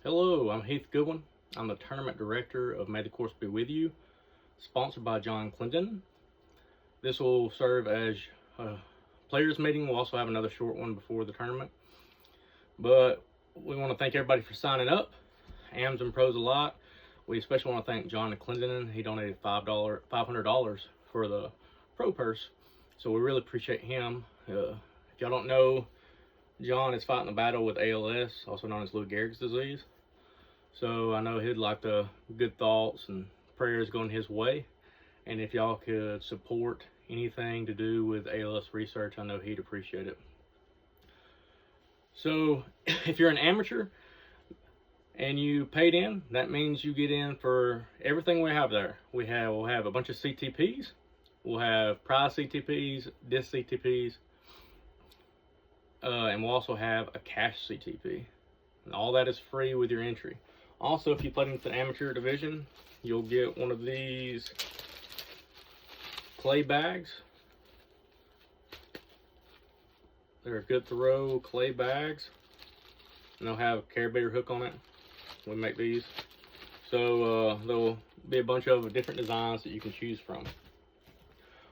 Hello, I'm Heath Goodwin. I'm the Tournament Director of May the Course Be With You, sponsored by Clendenin. This will serve as a players meeting. We'll also have another short one before the tournament. But we want to thank everybody for signing up, AMs and pros alike. We especially want to thank John Clendenin. He donated $500 for the pro purse. So we really appreciate him. If y'all don't know, John is fighting a battle with ALS, also known as Lou Gehrig's disease. So I know he'd like the good thoughts and prayers going his way. And if y'all could support anything to do with ALS research, I know he'd appreciate it. So if you're an amateur and you paid in, that means you get in for everything we have there. We'll have a bunch of CTPs. We'll have prize CTPs, disc CTPs, and we'll also have a cash CTP. And all that is free with your entry. Also, if you played into the amateur division, you'll get one of these clay bags. They're a good throw clay bags, and they'll have a carabiner hook on it. We make these. So there'll be a bunch of different designs that you can choose from.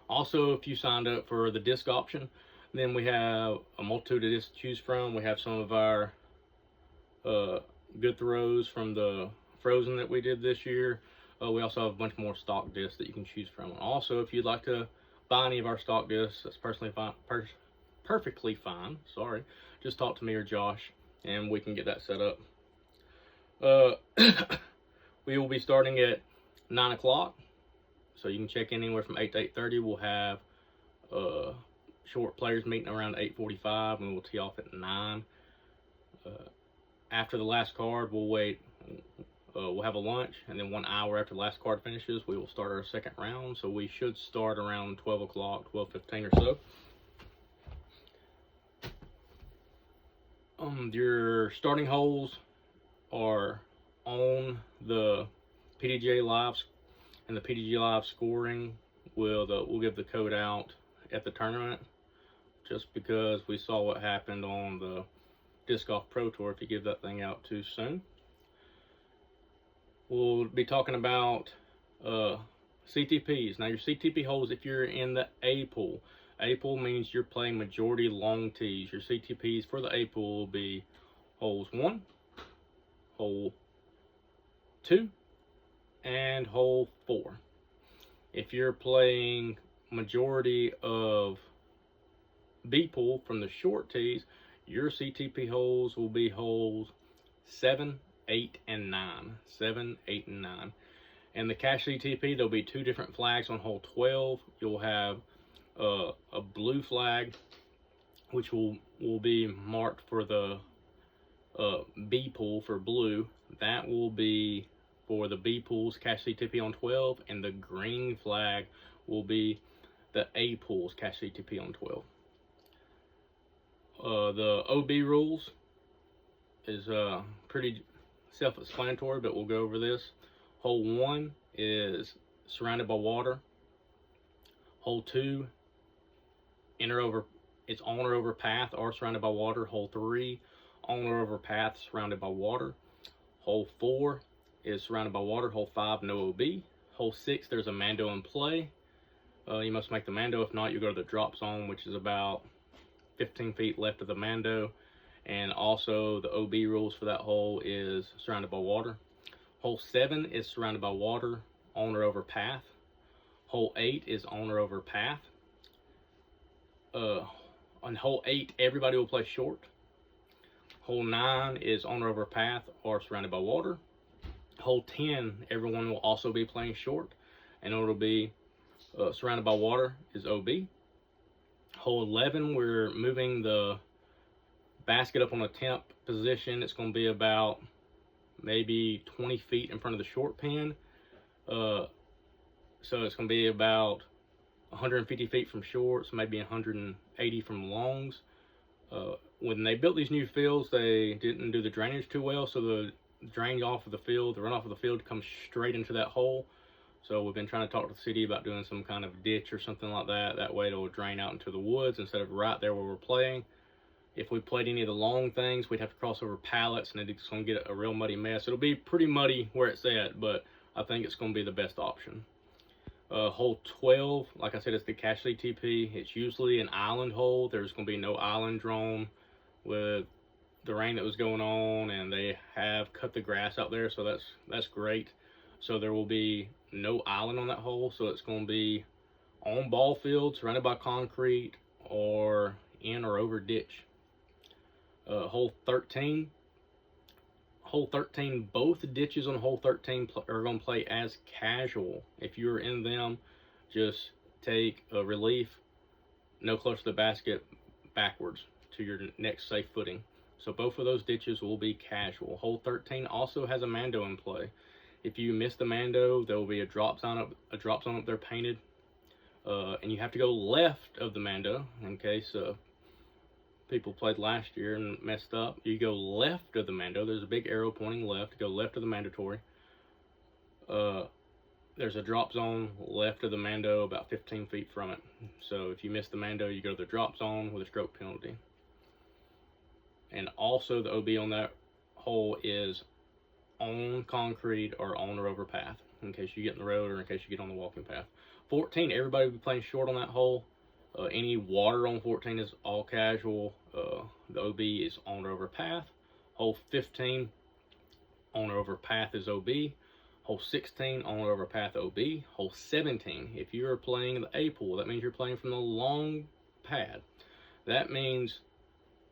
Also, if you signed up for the disc option, then we have a multitude of discs to choose from. We have some of our good throws from the Frozen that we did this year. We also have a bunch more stock discs that you can choose from. Also, if you'd like to buy any of our stock discs, that's perfectly fine. Sorry, just talk to me or Josh, and we can get that set up. We will be starting at 9 o'clock, so you can check in anywhere from 8 to 8:30. We'll have short players meeting around 8:45, and we'll tee off at 9. After the last card, we'll wait. We'll have a lunch, and then 1 hour after the last card finishes, we will start our second round. So we should start around 12 o'clock, 12:15 or so. Your starting holes are on the PDGA Live, and the PDGA Live scoring we'll give the code out at the tournament, just because we saw what happened on the Disc Golf Pro Tour if you give that thing out too soon. We'll be talking about CTPs. Now, your CTP holes, if you're in the A pool, A pool means you're playing majority long tees. Your CTPs for the A pool will be holes 1, hole 2, and hole 4. If you're playing majority of B pool from the short tees, your CTP holes will be holes 7, 8, and 9. 7, 8, and 9. And the cash CTP, there'll be 2 different flags on hole 12. You'll have a blue flag, which will be marked for the B pool for blue. That will be for the B pool's cash CTP on 12, and the green flag will be the A pool's cash CTP on 12. The OB rules is pretty self-explanatory, but we'll go over this. Hole 1 is surrounded by water. Hole 2, it's on or over path or surrounded by water. Hole 3, on or over path, surrounded by water. Hole 4 is surrounded by water. Hole 5, no OB. Hole 6, there's a Mando in play. You must make the Mando. If not, you go to the drop zone, which is about 15 feet left of the Mando. And also the OB rules for that hole is surrounded by water. Hole 7 is surrounded by water, on or over path. Hole 8 is on or over path. On hole 8, everybody will play short. Hole 9 is on or over path or surrounded by water. Hole 10, everyone will also be playing short, and it'll be surrounded by water is OB. Hole 11, we're moving the basket up on a temp position. It's going to be about maybe 20 feet in front of the short pin. So it's going to be about 150 feet from shorts, maybe 180 from longs. When they built these new fields, they didn't do the drainage too well, so the drain off of the field, the runoff of the field comes straight into that hole. So we've been trying to talk to the city about doing some kind of ditch or something like that. That way it'll drain out into the woods instead of right there where we're playing. If we played any of the long things, we'd have to cross over pallets, and it's going to get a real muddy mess. It'll be pretty muddy where it's at, but I think it's going to be the best option. Hole 12, like I said, it's the Casualty TP. It's usually an island hole. There's going to be no island drawn with the rain that was going on, and they have cut the grass out there, so that's great. So there will be no island on that hole, so it's going to be on ball field, surrounded by concrete, or in or over ditch. Hole 13. Hole 13, both ditches on hole 13 are going to play as casual. If you're in them, just take a relief, no close to the basket, backwards to your next safe footing. So both of those ditches will be casual. Hole 13 also has a mando in play. If you miss the mando, there will be a drop zone up there painted, and you have to go left of the mando in case people played last year and messed up. You go left of the mando. There's a big arrow pointing left. Go left of the mandatory. There's a drop zone left of the mando, about 15 feet from it. So if you miss the mando, you go to the drop zone with a stroke penalty. And also the OB on that hole is on concrete or on or over path, in case you get in the road or in case you get on the walking path. 14, everybody will be playing short on that hole. Any water on 14 is all casual. The OB is on or over path. Hole 15, on or over path is OB. Hole 16, on or over path OB. Hole 17, if you are playing the A pool, that means you're playing from the long pad. That means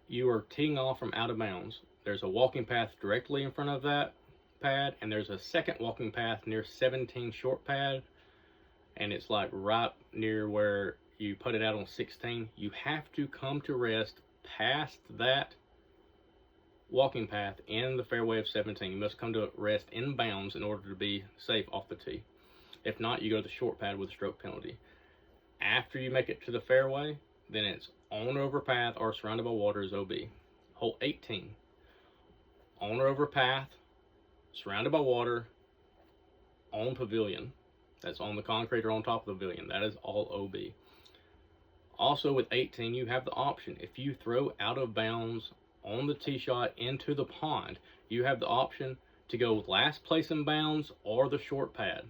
you are teeing off from out of bounds. There's a walking path directly in front of that pad, and there's a second walking path near 17 short pad, and it's like right near where you put it out on 16. You have to come to rest past that walking path in the fairway of 17. You must come to rest in bounds in order to be safe off the tee. If not, you go to the short pad with a stroke penalty. After you make it to the fairway, then it's on or over path or surrounded by water is OB. Hole 18, on or over path, surrounded by water, on pavilion. That's on the concrete or on top of the pavilion. That is all OB. Also with 18, you have the option. If you throw out of bounds on the tee shot into the pond, you have the option to go last place in bounds or the short pad.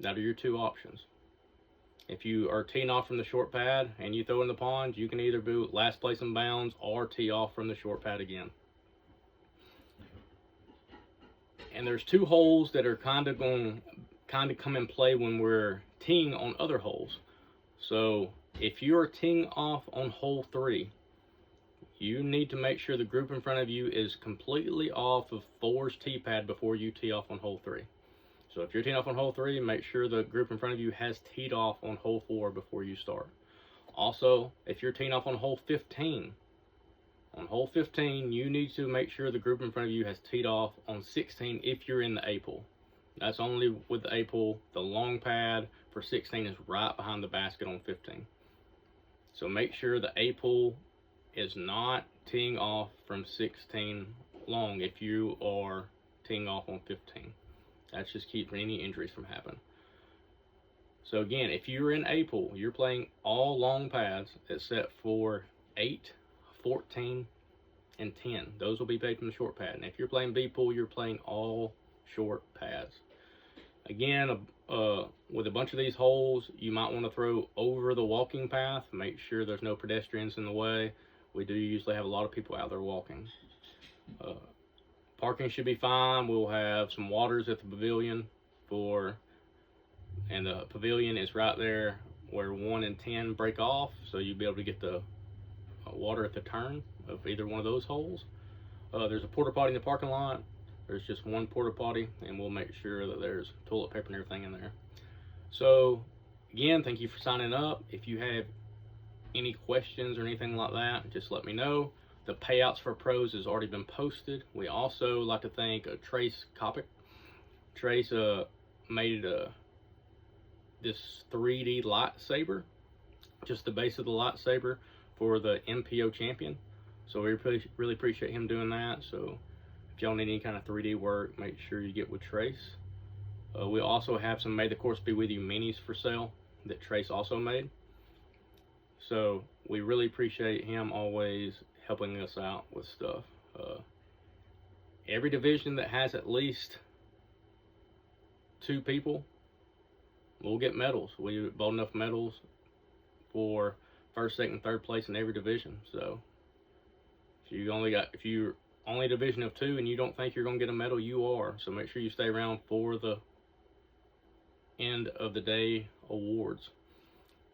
That are your two options. If you are teeing off from the short pad and you throw in the pond, you can either do last place in bounds or tee off from the short pad again. And there's two holes that are kind of come in play when we're teeing on other holes. So if you're teeing off on hole 3, you need to make sure the group in front of you is completely off of 4's tee pad before you tee off on hole 3. So if you're teeing off on hole 3, make sure the group in front of you has teed off on hole 4 before you start. Also, if you're teeing off on hole 15, you need to make sure the group in front of you has teed off on 16 if you're in the A pool. That's only with the A pool. The long pad for 16 is right behind the basket on 15. So make sure the A pool is not teeing off from 16 long if you are teeing off on 15. That's just keep any injuries from happening. So again, if you're in A pool, you're playing all long pads except for 8, 14, and 10. Those will be played from the short pad. And if you're playing B pool, you're playing all short pads. Again, with a bunch of these holes, you might want to throw over the walking path. Make sure there's no pedestrians in the way. We do usually have a lot of people out there walking. Parking should be fine. We'll have some waters at the pavilion and the pavilion is right there where 1 and 10 break off, so you'll be able to get the water at the turn of either one of those holes. There's a porta potty in the parking lot. There's just one porta potty, and we'll make sure that there's toilet paper and everything in there. So again, thank you for signing up. If you have any questions or anything like that, just let me know. The payouts for pros has already been posted. We also like to thank Trace Kopic. Trace made this 3D lightsaber, just the base of the lightsaber for the MPO champion. So we really appreciate him doing that. So if y'all need any kind of 3D work, make sure you get with Trace. We also have some May the Course Be With You minis for sale that Trace also made. So we really appreciate him always helping us out with stuff. Every division that has at least 2 people will get medals. We bought enough medals for first, second, third place in every division. So if you're only a division of 2 and you don't think you're gonna get a medal, you are. So make sure you stay around for the end of the day awards.